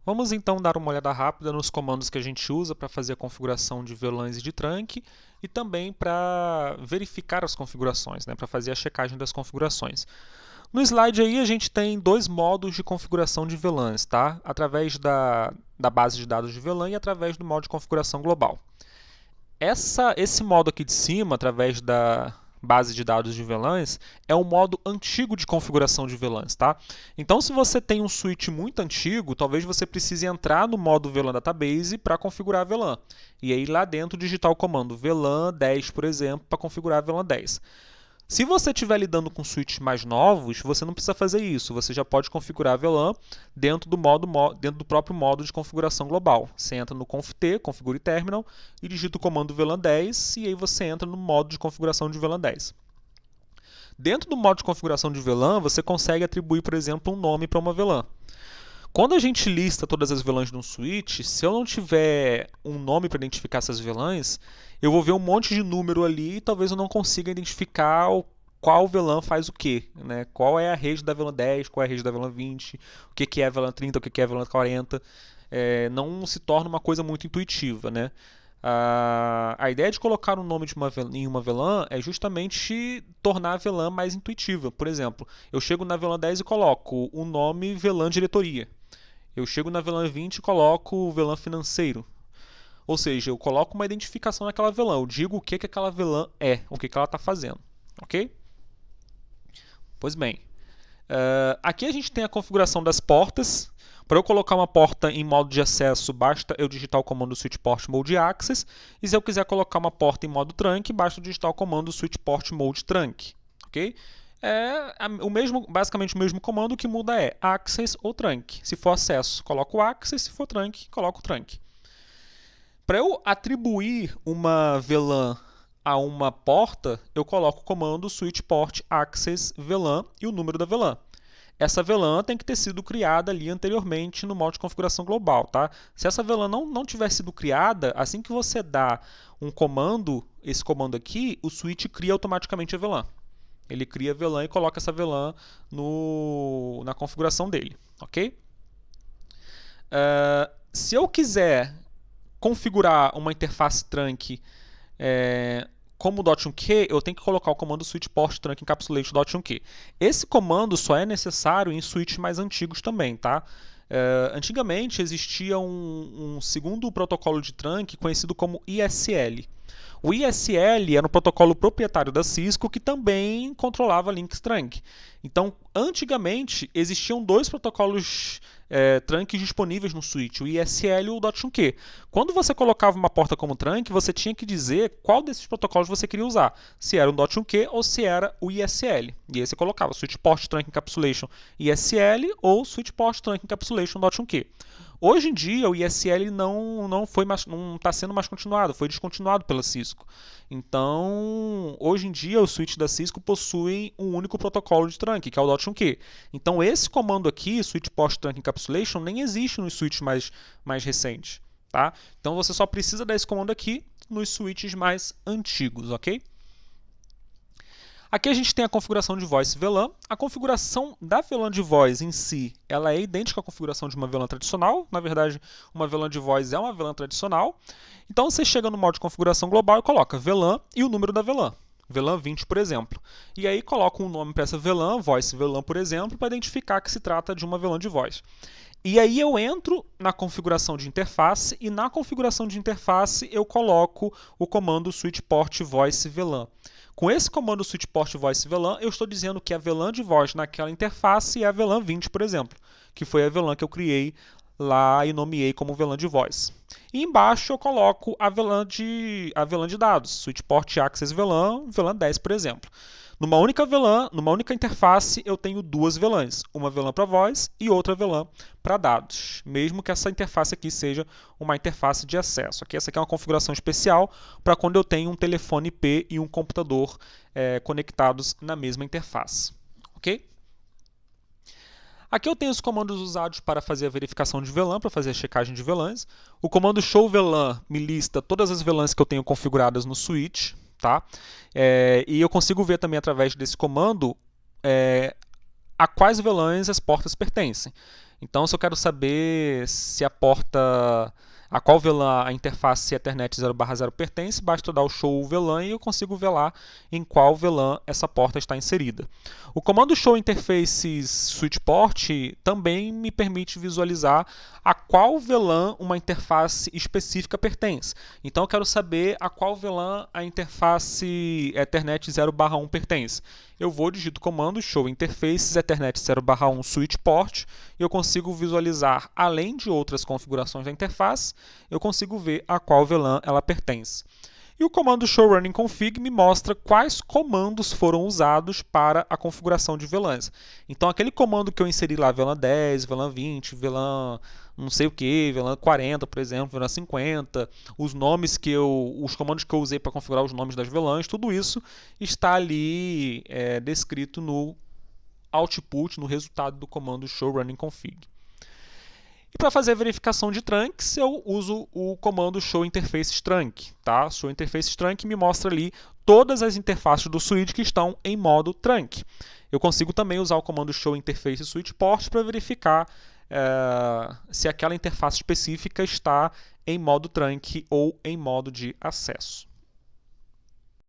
Vamos então dar uma olhada rápida nos comandos que a gente usa para fazer a configuração de VLANs e de trunk e também para verificar as configurações, para fazer a checagem das configurações. No slide aí a gente tem dois modos de configuração de VLANs, tá? Através da base de dados de VLAN e através do modo de configuração global. Esse modo aqui de cima, através da base de dados de VLANs, é um modo antigo de configuração de VLANs, tá? Então, se você tem um switch muito antigo, talvez você precise entrar no modo VLAN Database para configurar a VLAN. E aí lá dentro digitar o comando VLAN 10, por exemplo, para configurar a VLAN 10. Se você estiver lidando com switches mais novos, você não precisa fazer isso. Você já pode configurar a VLAN dentro do próprio modo de configuração global. Você entra no conft, configure terminal, e digita o comando VLAN 10, e aí você entra no modo de configuração de VLAN 10. Dentro do modo de configuração de VLAN, você consegue atribuir, por exemplo, um nome para uma VLAN. Quando a gente lista todas as VLANs de um switch, se eu não tiver um nome para identificar essas VLANs, eu vou ver um monte de número ali e talvez eu não consiga identificar qual VLAN faz o quê, né? Qual é a rede da VLAN 10, qual é a rede da VLAN 20, o que é a VLAN 30, o que é a VLAN 40. Não se torna uma coisa muito intuitiva, né? A ideia de colocar um nome em uma VLAN é justamente tornar a VLAN mais intuitiva. Por exemplo, eu chego na VLAN 10 e coloco o nome VLAN diretoria. Eu chego na VLAN 20 e coloco o VLAN financeiro. Ou seja, eu coloco uma identificação naquela VLAN. Eu digo o que aquela VLAN é, o que ela está fazendo. Ok? Pois bem. Aqui a gente tem a configuração das portas. Para eu colocar uma porta em modo de acesso, basta eu digitar o comando switch port mode access. E se eu quiser colocar uma porta em modo trunk, basta eu digitar o comando switch port mode trunk. Ok? Basicamente o mesmo comando, que muda é access ou trunk. Se for acesso, coloco o access, se for trunk, coloco o trunk. Para eu atribuir uma VLAN a uma porta, eu coloco o comando switch port access VLAN e o número da VLAN. Essa VLAN tem que ter sido criada ali anteriormente no modo de configuração global, tá? Se essa VLAN não tiver sido criada, assim que você dá um comando, esse comando aqui, o switch cria automaticamente a VLAN. Ele cria a VLAN e coloca essa VLAN na configuração dele, ok? Se eu quiser configurar uma interface trunk como .1q, eu tenho que colocar o comando switch port trunk encapsulation .1q. Esse comando só é necessário em switches mais antigos também, tá? Antigamente existia um segundo protocolo de trunk conhecido como ISL. O ISL era um protocolo proprietário da Cisco que também controlava links trunk. Então, antigamente, existiam dois protocolos trunks disponíveis no switch, o ISL e o .1q. Quando você colocava uma porta como trunk, você tinha que dizer qual desses protocolos você queria usar, se era o .1q ou se era o ISL. E aí você colocava switch port trunk encapsulation ISL ou switch port trunk encapsulation .1q. Hoje em dia, o ISL não está sendo mais continuado, foi descontinuado pela Cisco. Então, hoje em dia, os switches da Cisco possuem um único protocolo de trunk, que é o .1q. Então, esse comando aqui, switch port trunk encapsulation, nem existe nos switches mais recentes. Tá? Então, você só precisa dar esse comando aqui nos switches mais antigos, ok? Aqui a gente tem a configuração de voice VLAN. A configuração da VLAN de voz em si, ela é idêntica à configuração de uma VLAN tradicional. Na verdade, uma VLAN de voz é uma VLAN tradicional. Então você chega no modo de configuração global e coloca VLAN e o número da VLAN. VLAN 20, por exemplo. E aí coloca um nome para essa VLAN, voice VLAN, por exemplo, para identificar que se trata de uma VLAN de voz. E aí eu entro na configuração de interface e na configuração de interface eu coloco o comando switch port voice VLAN. Com esse comando switch port voice VLAN, eu estou dizendo que a VLAN de voz naquela interface é a VLAN 20, por exemplo, que foi a VLAN que eu criei lá e nomeei como VLAN de voz. E embaixo eu coloco a VLAN de dados, switch port access VLAN, VLAN 10, por exemplo. Numa única VLAN, numa única interface, eu tenho duas VLANs, uma VLAN para voz e outra VLAN para dados, mesmo que essa interface aqui seja uma interface de acesso. Essa aqui é uma configuração especial para quando eu tenho um telefone IP e um computador conectados na mesma interface. Ok? Aqui eu tenho os comandos usados para fazer a verificação de VLAN, para fazer a checagem de VLANs. O comando show VLAN me lista todas as VLANs que eu tenho configuradas no switch. Tá? E eu consigo ver também através desse comando a quais VLANs as portas pertencem. Então, se eu quero saber se a porta a qual VLAN a interface Ethernet 0/0 pertence, basta eu dar o show VLAN e eu consigo velar em qual VLAN essa porta está inserida. O comando show interfaces switchport também me permite visualizar a qual VLAN uma interface específica pertence. Então eu quero saber a qual VLAN a interface Ethernet 0/1 pertence. Eu vou, digito o comando show interfaces Ethernet 0/1 switchport e eu consigo visualizar, além de outras configurações da interface, eu consigo ver a qual VLAN ela pertence. E o comando show running config me mostra quais comandos foram usados para a configuração de VLANs. Então, aquele comando que eu inseri lá, VLAN 10, VLAN 20, VLAN não sei o que, VLAN 40, por exemplo, VLAN 50, os comandos que eu usei para configurar os nomes das VLANs, tudo isso está ali descrito no output, no resultado do comando show running config. E para fazer a verificação de trunks, eu uso o comando show interfaces trunk. Tá? Show interfaces trunk me mostra ali todas as interfaces do switch que estão em modo trunk. Eu consigo também usar o comando show interface switchport para verificar se aquela interface específica está em modo trunk ou em modo de acesso.